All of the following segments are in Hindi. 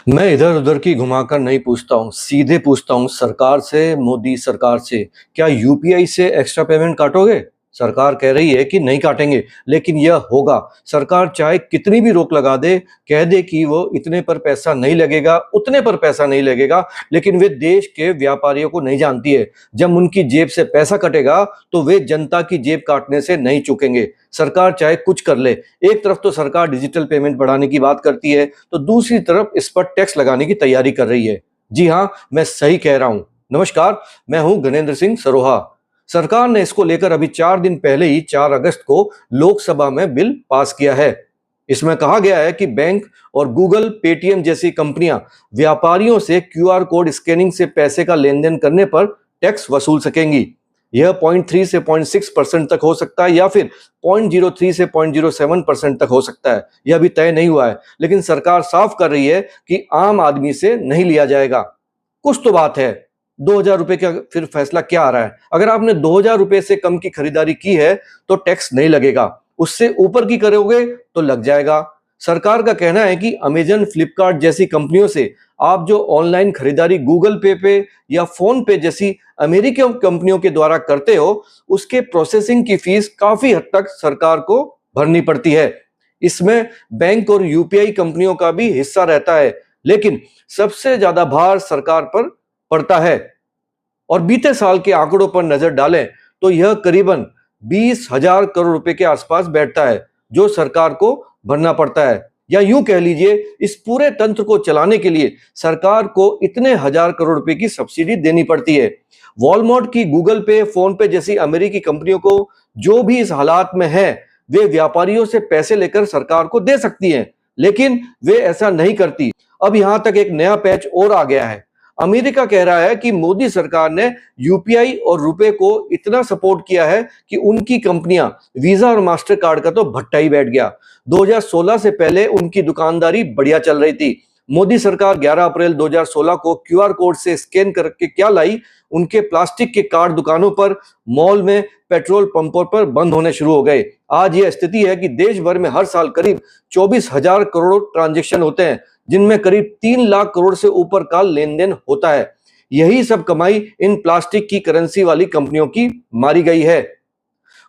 मैं इधर उधर की घुमाकर नहीं पूछता हूँ, सीधे पूछता हूँ सरकार से, मोदी सरकार से, क्या यूपीआई से एक्स्ट्रा पेमेंट काटोगे? सरकार कह रही है कि नहीं काटेंगे, लेकिन यह होगा। सरकार चाहे कितनी भी रोक लगा दे, कह दे कि वो इतने पर पैसा नहीं लगेगा, उतने पर पैसा नहीं लगेगा, लेकिन वे देश के व्यापारियों को नहीं जानती है। जब उनकी जेब से पैसा कटेगा, तो वे जनता की जेब काटने से नहीं चूकेंगे। सरकार चाहे कुछ कर ले, एक तरफ तो सरकार डिजिटल पेमेंट बढ़ाने की बात करती है, तो दूसरी तरफ इस पर टैक्स लगाने की तैयारी कर रही है। जी हाँ, मैं सही कह रहा हूं। नमस्कार, मैं हूं गणेंद्र सिंह सरोहा। सरकार ने इसको लेकर अभी 4 दिन पहले ही 4 अगस्त को लोकसभा में बिल पास किया है। इसमें कहा गया है कि बैंक और गूगल, पेटीएम जैसी कंपनियां व्यापारियों से क्यूआर कोड स्कैनिंग से पैसे का लेन देन करने पर टैक्स वसूल सकेंगी। यह 0.3 से 0.6% तक हो सकता है, या फिर 0.03 से 0.07% तक हो सकता है। यह अभी तय नहीं हुआ है, लेकिन सरकार साफ कर रही है कि आम आदमी से नहीं लिया जाएगा। कुछ तो बात है। 2,000 रुपए का फिर फैसला क्या आ रहा है? अगर आपने 2,000 रुपए से कम की खरीदारी की है तो टैक्स नहीं लगेगा, उससे ऊपर की करोगे तो लग जाएगा। सरकार का कहना है कि अमेजन, फ्लिपकार्ट जैसी कंपनियों से आप जो ऑनलाइन खरीदारी गूगल पे या फोन पे जैसी अमेरिकी कंपनियों के द्वारा करते हो, उसके प्रोसेसिंग की फीस काफी हद तक सरकार को भरनी पड़ती है। इसमें बैंक और यूपीआई कंपनियों का भी हिस्सा रहता है, लेकिन सबसे ज्यादा भार सरकार पर पड़ता है। और बीते साल के आंकड़ों पर नजर डालें तो यह करीबन 20,000 करोड़ रुपए के आसपास बैठता है, जो सरकार को भरना पड़ता है। या यूं कह लीजिए, इस पूरे तंत्र को चलाने के लिए सरकार को इतने हजार करोड़ रुपए की सब्सिडी देनी पड़ती है। वॉलमार्ट की गूगल पे, फोन पे जैसी अमेरिकी कंपनियों को जो भी इस हालात में है, वे व्यापारियों से पैसे लेकर सरकार को दे सकती हैं, लेकिन वे ऐसा नहीं करती। अब यहां तक एक नया पैच और आ गया है। अमेरिका कह रहा है कि मोदी सरकार ने यूपीआई और रुपए को इतना सपोर्ट किया है कि उनकी कंपनियां वीजा और मास्टर कार्ड का तो भट्टा ही बैठ गया। 2016 से पहले उनकी दुकानदारी बढ़िया चल रही थी। मोदी सरकार 11 अप्रैल 2016 को क्यूआर कोड से स्कैन करके क्या लाई? उनके प्लास्टिक के कार्ड दुकानों पर, मॉल में, पेट्रोल पंपों पर बंद होने शुरू हो गए। आज यह स्थिति है कि देश भर में हर साल करीब 24,000 करोड़ ट्रांजैक्शन होते हैं, जिनमें करीब 3 लाख करोड़ से ऊपर का लेन देन होता है। यही सब कमाई इन प्लास्टिक की करेंसी वाली कंपनियों की मारी गई है।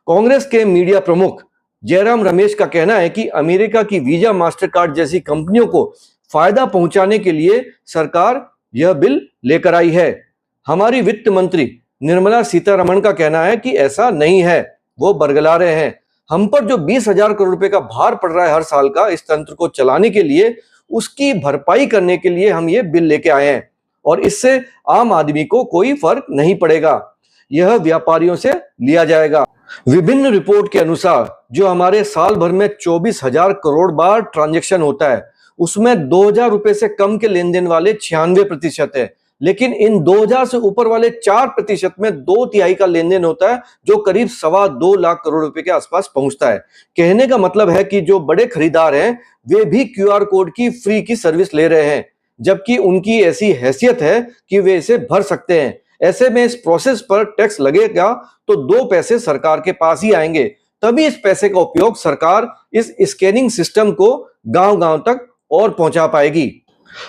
कांग्रेस के मीडिया प्रमुख जयराम रमेश का कहना है कि अमेरिका की वीजा, मास्टर कार्ड जैसी कंपनियों को फायदा पहुंचाने के लिए सरकार यह बिल लेकर आई है। हमारी वित्त मंत्री निर्मला सीतारमण का कहना है कि ऐसा नहीं है, वो बरगला रहे हैं। हम पर जो 20,000 करोड़ रुपए का भार पड़ रहा है हर साल का इस तंत्र को चलाने के लिए, उसकी भरपाई करने के लिए हम ये बिल लेके आए हैं, और इससे आम आदमी को कोई फर्क नहीं पड़ेगा। यह व्यापारियों से लिया जाएगा। विभिन्न रिपोर्ट के अनुसार जो हमारे साल भर में 24,000 करोड़ बार ट्रांजैक्शन होता है, उसमें 2,000 रुपए से कम के लेन देन वाले 96% है, लेकिन इन 2,000 से ऊपर वाले 4% में 2/3 का लेन देन होता है, जो करीब 2.25 लाख करोड़ रुपए के आसपास पहुंचता है। कहने का मतलब है कि जो बड़े खरीदार हैं, वे भी क्यूआर कोड की फ्री की सर्विस ले रहे हैं, जबकि उनकी ऐसी हैसियत है कि वे इसे भर सकते हैं। ऐसे में इस प्रोसेस पर टैक्स लगेगा तो 2 पैसे सरकार के पास ही आएंगे। तभी इस पैसे का उपयोग सरकार इस स्कैनिंग सिस्टम को गांव-गांव तक और पहुंचा पाएगी।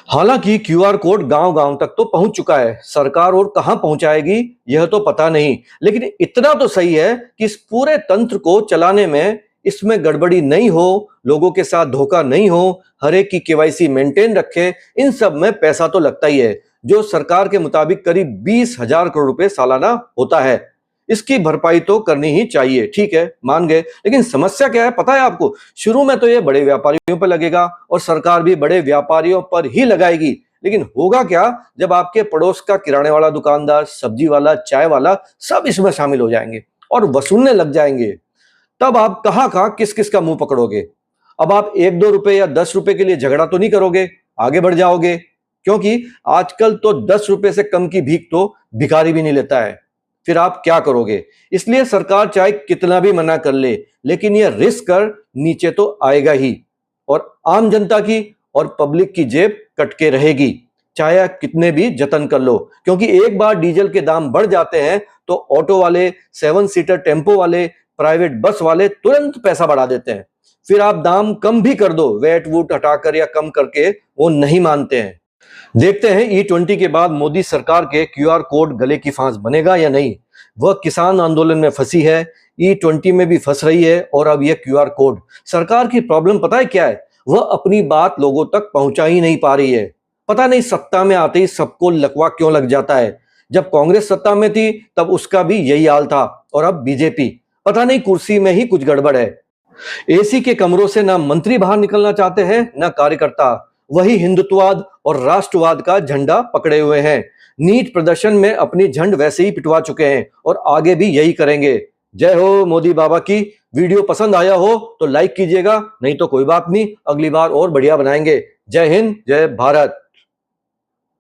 हालांकि क्यूआर कोड गांव-गांव तक तो पहुंच चुका है, सरकार और कहां पहुंचाएगी यह तो पता नहीं, लेकिन इतना तो सही है कि इस पूरे तंत्र को चलाने में इसमें गड़बड़ी नहीं हो, लोगों के साथ धोखा नहीं हो, हर एक की केवाईसी मेंटेन रखे, इन सब में पैसा तो लगता ही है, जो सरकार के मुताबिक करीब 20,000 करोड़ रुपए सालाना होता है। इसकी भरपाई तो करनी ही चाहिए, ठीक है, मान गए। लेकिन समस्या क्या है पता है आपको? शुरू में तो ये बड़े व्यापारियों पर लगेगा और सरकार भी बड़े व्यापारियों पर ही लगाएगी, लेकिन होगा क्या जब आपके पड़ोस का किराने वाला दुकानदार, सब्जी वाला, चाय वाला सब इसमें शामिल हो जाएंगे और वसूलने लग जाएंगे। तब आप कहां किस किस का मुंह पकड़ोगे? अब आप 1-2 रुपए या 10 रुपए के लिए झगड़ा तो नहीं करोगे, आगे बढ़ जाओगे, क्योंकि आजकल तो 10 रुपए से कम की भीख तो भिखारी भी नहीं लेता है। फिर आप क्या करोगे? इसलिए सरकार चाहे कितना भी मना कर ले, लेकिन यह रिस्क कर नीचे तो आएगा ही, और आम जनता की और पब्लिक की जेब कटके रहेगी, चाहे आप कितने भी जतन कर लो। क्योंकि एक बार डीजल के दाम बढ़ जाते हैं तो ऑटो वाले, 7 सीटर टेम्पो वाले, प्राइवेट बस वाले तुरंत पैसा बढ़ा देते हैं। फिर आप दाम कम भी कर दो, वैट वूट हटाकर या कम करके, वो नहीं मानते हैं। देखते हैं E20 के बाद मोदी सरकार के QR कोड गले की फांस बनेगा या नहीं। वह किसान आंदोलन में फंसी है, E20 में भी फंस रही है, और अब यह QR कोड। सरकार की प्रॉब्लम पता है क्या है? वह अपनी बात लोगों तक पहुंचा ही नहीं पा रही है। पता नहीं सत्ता में आते ही सबको लकवा क्यों लग जाता है। जब कांग्रेस सत्ता में थी तब उसका भी यही हाल था, और अब बीजेपी। पता नहीं कुर्सी में ही कुछ गड़बड़ है। एसी के कमरों से ना मंत्री बाहर निकलना चाहते हैं, ना कार्यकर्ता। वही हिंदुत्ववाद और राष्ट्रवाद का झंडा पकड़े हुए हैं। नीट प्रदर्शन में अपनी झंड वैसे ही पिटवा चुके हैं और आगे भी यही करेंगे। जय हो मोदी बाबा की। वीडियो पसंद आया हो तो लाइक कीजिएगा, नहीं तो कोई बात नहीं, अगली बार और बढ़िया बनाएंगे। जय हिंद, जय भारत।